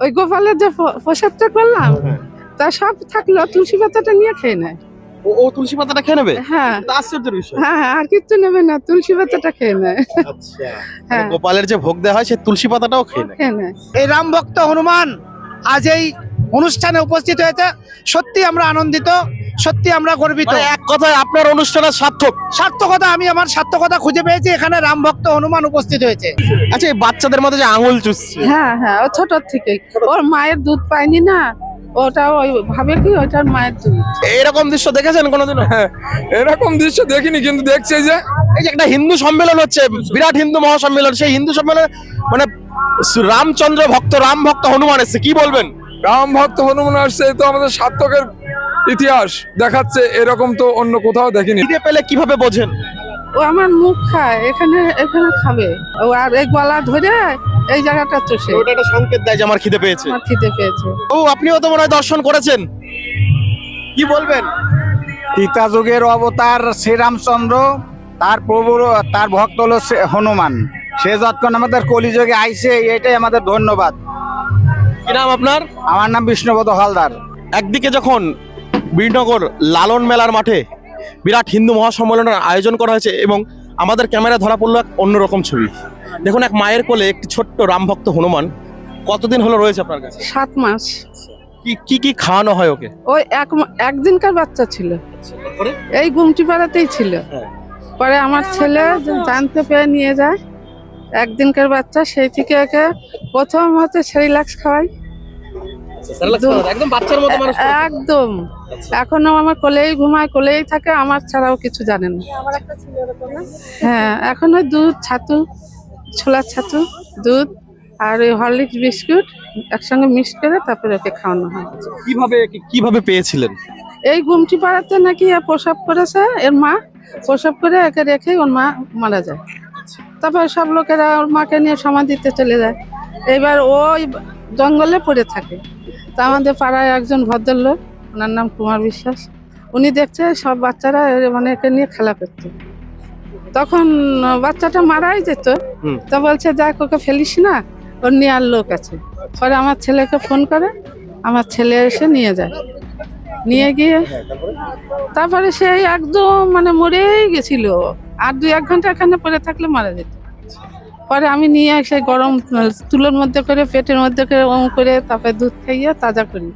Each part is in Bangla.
ওই গোপালের যে প্রসাদটা করলাম তা সব থাকলো, তুলসী পাতাটা নিয়ে খেয়ে নেয়। ও তুলসী পাতাটা খেয়ে নেবে? হ্যাঁ এটা আশ্চর্যের বিষয়। হ্যাঁ, আর কিছু নেবে না, তুলসী পাতাটা খেয়ে নেয়। আচ্ছা, হ্যাঁ। গোপালের যে ভোগ দেওয়া হয় সে তুলসী পাতাটাও খেয়ে নেয়। খেয়ে নেয়। এই রাম ভক্ত হনুমান আজ এই অনুষ্ঠানে উপস্থিত হয়েছে, সত্যি আমরা আনন্দিত, সত্যি আমরা গর্বিত। মানে এক কথায় আপনার অনুষ্ঠানের সার্থক। সার্থকতা, আমি আমার সার্থকতা খুঁজে পেয়েছি, এখানে রাম ভক্ত হনুমান উপস্থিত হয়েছে। আচ্ছা, এই বাচ্চাদের মধ্যে যে আঙুল চুষছে, হ্যাঁ হ্যাঁ, ও ছোট থেকে ওর মায়ের দুধ পায়নি না, ওটা ওই ভাবে কি ওটার মায়ের দুধ। এরকম দৃশ্য দেখেছেন কোনোদিনও? এরকম দৃশ্য দেখিনি, কিন্তু দেখছি যে এই যে একটা হিন্দু সম্মেলন হচ্ছে, বিরাট হিন্দু মহাসম্মেলন, সেই হিন্দু সম্মেলনে মানে রামচন্দ্র ভক্ত, রাম ভক্ত হনুমান এসেছে, কি বলবেন? রাম ভক্ত হনুমান আসছে, তো আমাদের সার্থকের ইতিহাস দেখাচ্ছে, এরকম তো অন্য কোথাও দেখিনি। খিদে পেলে কিভাবে বোঝেন? ও আমার মুখ খায়, এখানে এখানে খাবে ও, আর এই গলা ধরে এই জায়গাটা চষে ওটা একটা সংকেত দেয় যে আমার খিদে পেয়েছে। আমার খিদে পেয়েছে। ও আপনিও তো মনে হয় দর্শন করেছেন, কি বলবেন? ত্রেতা যুগের অবতার শ্রীরামচন্দ্র, তার প্রভু, তার ভক্ত হলো হনুমান। সে যতক্ষণ আমাদের কলিযুগে আইছে, এটাই আমাদের ধন্যবাদ। কি নাম আপনার? আমার নাম বিষ্ণুপদ হালদার। একদিকে যখন বীরনগর লালন মেলার মাঠে বিরাট হিন্দু মহাসম্মেলনের আয়োজন করা হয়েছে এবং আমাদের ক্যামেরায় ধরা পড়লো এক অন্যরকম ছবি। দেখুন, এক মায়ের কোলে একটি ছোট্ট রামভক্ত হনুমান কতদিন হলো রয়েছে আপনার কাছে? 7 মাস। কি কি খাওয়ানো হয় ওকে? ওই একদিনকার বাচ্চা ছিল, এই গুমটি পাড়াতেই ছিল। হ্যাঁ। পরে আমার ছেলে জানতে পেরে নিয়ে যায়, একদিনকার বাচ্চা, সেই থেকে একে প্রথম হচ্ছে সেরিল্যাক্স খাওয়াই একদম বাচ্চার মতো মানুষ। একদম। এখনো আমার কোলেই ঘুমায়, কোলেই থাকে, আমার ছাড়াও কিছু জানে না। হ্যাঁ, এখন ওই দুধ, ছাতু, ছোলার ছাতু, দুধ আর ওই হরলিক্স বিস্কুট একসঙ্গে মিক্স করে তারপরে ওকে খাওয়ানো হয়। কিভাবে পেয়েছিলেন? এই গুমটি পাড়াতে নাকি এ প্রসব করেছে, এর মা প্রসব করে একে রেখে ওর মা মারা যায়। তারপর সব লোকেরা ওর মাকে নিয়ে সমাধিতে চলে যায়। এবার ওই জঙ্গলে পড়ে থাকে। তা আমাদের পাড়ায় একজন ভদ্রলোক, ওনার নাম কুমার বিশ্বাস, উনি দেখছে সব বাচ্চারা মানে একে নিয়ে খেলা করতো। তখন বাচ্চাটা মারাই যেত, তা বলছে দেখ ওকে ফেলিস না, ওর নেওয়ার লোক আছে। পরে আমার ছেলেকে ফোন করে, আমার ছেলে এসে নিয়ে যায়। নিয়ে গিয়ে তারপরে সেই একদম মানে মরেই গেছিল, আর 2-1 ঘন্টা এখানে পড়ে থাকলে মারা যেত। পরে আমি নিয়ে এসে গরম তুলোর মধ্যে করে, পেটের মধ্যে করে ওম করে, তারপরে দুধ খাইয়ে তাজা করি।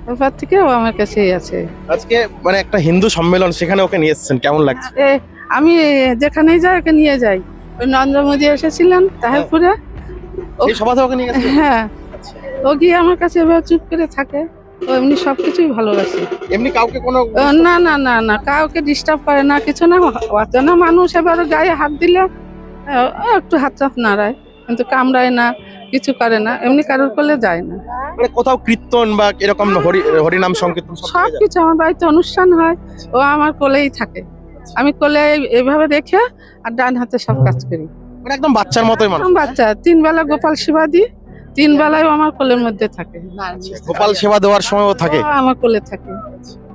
তারপর থেকে ও আমার কাছেই আছে। আজকে মানে একটা হিন্দু সম্মেলন, সেখানে ওকে নিয়ে এসেছেন, কেমন লাগছে? আমি যেখানেই যাই ওকে নিয়ে যাই। ওই নরেন্দ্র মোদী এসেছিলেন তাহিরপুরে, এই সভাতে ওকে নিয়ে গেছেন? হ্যাঁ, ও গিয়ে আমার কাছে এবার চুপ করে থাকে। ও এমনি সবকিছুই ভালোবাসে। এমনি কাউকে কোনো না না না না, কাউকে ডিস্টার্ব করে না, কিছু না। অচেনা মানুষ এবার গায়ে হাত দিলে একটু হাত নাড়ায়, কিন্তু কামড়ায় না, কিছু করে না, এমনি কারোর কোলে যায় না। মানে কোথাও কীর্তন বা এরকম হরিনাম সংকীর্তন সব সব কিছু আমার বাড়িতে অনুষ্ঠান হয়, ও আমার কোলেই থাকে। আমি কোলে এইভাবে রেখে আর ডান হাতে সব কাজ করি। মানে একদম বাচ্চার মতোই মানুষ। একদম বাচ্চা, 3 বেলা গোপাল সেবা দিই, 3 বেলায় আমার কোলের মধ্যে থাকে। গোপাল সেবা দেওয়ার সময়ও থাকে? ও আমার কোলে থাকে,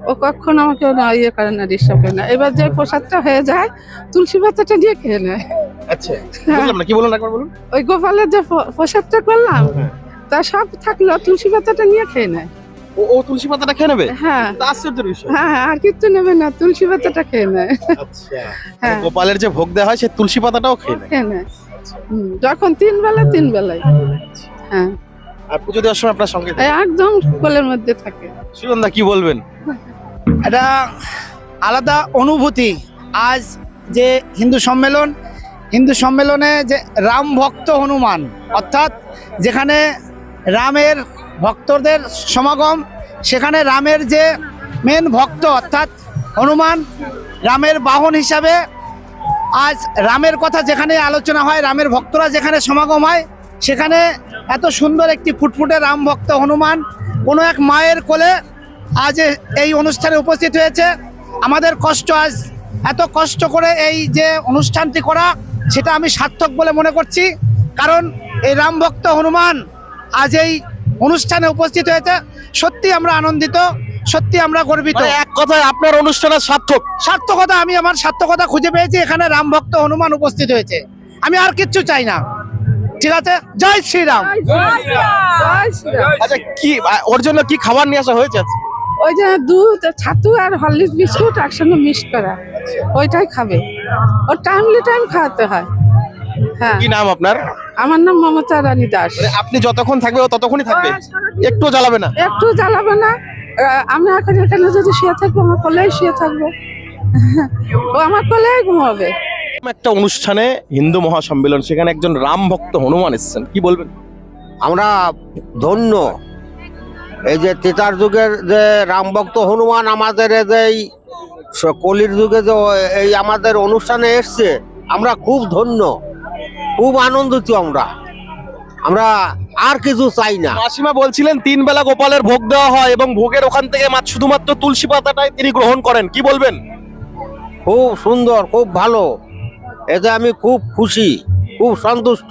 ও কখনো আমাকে ইয়ে করে না, ডিস্টার্ব করে না। এবার যে প্রসাদটা হয়ে যায়, তুলসী পাতাটা দিয়ে খেয়ে নেয়। আচ্ছা, বুঝলাম না, কি বলুন, একবার বলুন। ওই গোপালের যে প্রসাদটা করলাম তা সব থাকলো, তুলসী পাতাটা নিয়ে খেয়ে নেয়। ও তুলসী পাতাটা খেয়ে নেবে? হ্যাঁ এটা আশ্চর্যের বিষয়। হ্যাঁ, আর কিছু নেবে না, তুলসী পাতাটা খেয়ে নেয়। আচ্ছা, হ্যাঁ। গোপালের যে ভোগ দেওয়া হয় সে তুলসী পাতাটাও খেয়ে নেয়? খেয়ে নেয়। যখন 3 বেলায়। হ্যাঁ, আর পুজো দেওয়ার সময় আপনার সঙ্গে থাকে? একদম কোলের মধ্যে থাকে। সুগন্ধা, কি বলবেন? এটা আলাদা অনুভূতি। আজ যে হিন্দু সম্মেলনে যে রাম ভক্ত হনুমান, অর্থাৎ যেখানে রামের ভক্তদের সমাগম, সেখানে রামের যে মেন ভক্ত অর্থাৎ হনুমান, রামের বাহন হিসাবে আজ রামের কথা যেখানে আলোচনা হয়, রামের ভক্তরা যেখানে সমাগম হয়, সেখানে এত সুন্দর একটি ফুটফুটে রাম ভক্ত হনুমান কোনো এক মায়ের কোলে আজ এই অনুষ্ঠানে উপস্থিত হয়েছে। আমাদের কষ্ট, আজ এত কষ্ট করে এই যে অনুষ্ঠানটি করা, সেটা আমি সার্থক বলে মনে করছি। কারণ এই রাম ভক্ত হনুমান আজ এই অনুষ্ঠানে উপস্থিত হয়েছে, সত্যি আমরা আনন্দিত, সত্যি আমরা গর্বিত। মানে এক কথায় আপনার অনুষ্ঠানের সার্থক। সার্থকতা, আমি আমার সার্থকতা খুঁজে পেয়েছি, এখানে রাম ভক্ত হনুমান উপস্থিত হয়েছে, আমি আর কিচ্ছু চাই না। ঠিক আছে, জয় শ্রীরাম। জয় শ্রীরাম। আচ্ছা কি ওর জন্য কি খাবার নিয়ে আসা হয়েছে আজকে? ওই যে দুধ, ছাতু আর হরলিক্স বিস্কুট একসঙ্গে মিক্স করা, ওইটাই খাবে। ওর টাইমলি টাইম খাওয়াতে হয়। হ্যাঁ, কি নাম আপনার? আমার নাম মমতা রানী দাস। মানে আপনি যতক্ষণ থাকবে ও ততক্ষণই থাকবে, একটু জ্বালাবে না? একটু জ্বালাবে না। আমি এখন এখানে যদি শুয়ে থাকবো, আমার কোলেই শুয়ে থাকবো। ও আমার কোলেই ঘুমাবে। একটা অনুষ্ঠানে হিন্দু মহাসম্মেলন, সেখানে একজন রাম ভক্ত হনুমান এসেছেন, কি বলবেন? আমরা ধন্য এই যে তেতার যুগের যে রামভক্ত হনুমান আমাদের এই যে এই কলির যুগে যে এই আমাদের অনুষ্ঠানে এসছে, আমরা খুব ধন্য, খুব আনন্দিত। আমরা আর কিছু চাই না। মাসিমা বলছিলেন 3 বেলা গোপালের ভোগ দেওয়া হয় এবং ভোগের ওখান থেকে শুধুমাত্র তুলসী পাতাটাই তিনি গ্রহণ করেন, কি বলবেন? খুব সুন্দর, খুব ভালো, এতে আমি খুব খুশি, খুব সন্তুষ্ট।